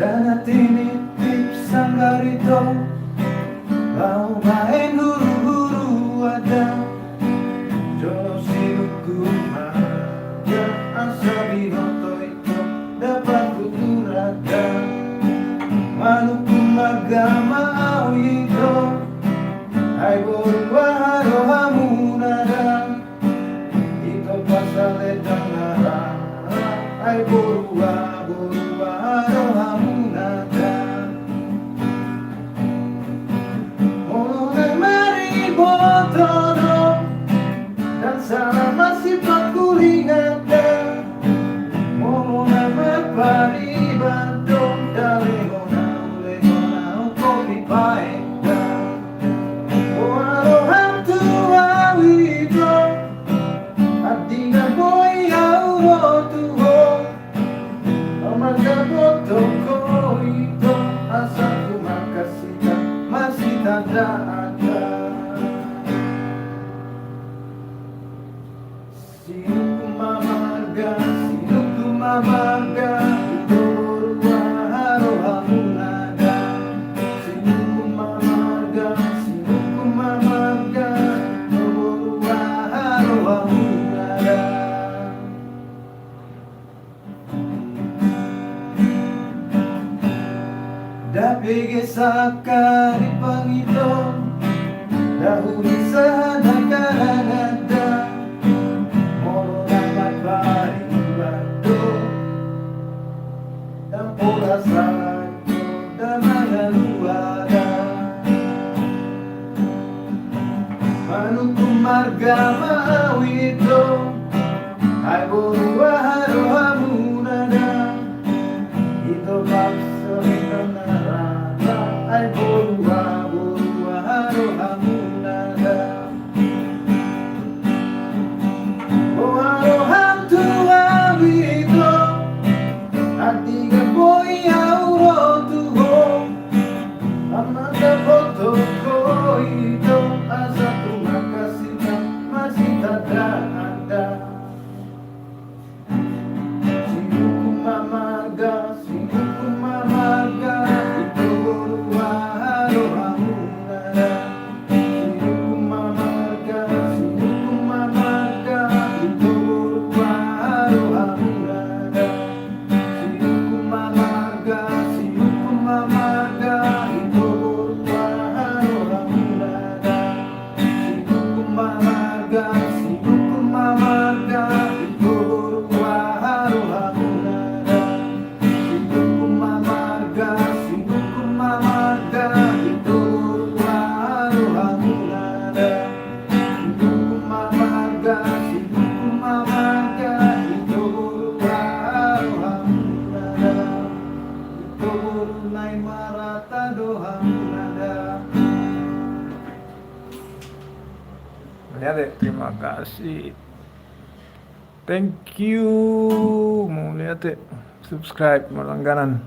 Dan tinitip sanggar itu mau main huru-huru ada jolo sinuku ya asa binoto itu dapat kuturaga maluku magama au itu ai borua haro hamunada itu pasale danara ai borua haro hamunada Mone mari botono dan salah masih pakulingada Mone mepari bandung dari gona kopi paenda Waro hantu awito Adina boy auro tuho Omanga botoko itu Asaku makasih masih tanda ada Sinuku mamaga Itu borua haro hamunada Sinuku mamaga Itu borua haro hamunada Dapege sakari pangito Dahuli sahadai karangada Molo namat bari bado Dan pola salako damaya luada Manuku marga maawito Ay borua haro hamunada Ito bakso ito narata Ay borua haro hamunada O haro hantu awito Adiga boy auro tuho Amanda foto ko ito Asa tumakasih masih tada ada Sinuku mamaga Itu borua haro hamunada Sinuku mamaga Itu borua haro hamunada Sinuku mamaga Itu borua haro hamunada Sinuku mamaga Itu borua haro hamunada Sinuku mamaga Itu borua haro hamunada Sinuku mamaga Itu borua haro hamunada Itu borunai marata do hamunada Lihat terima kasih. Thank you. Mau lihat subscribe, mau langganan.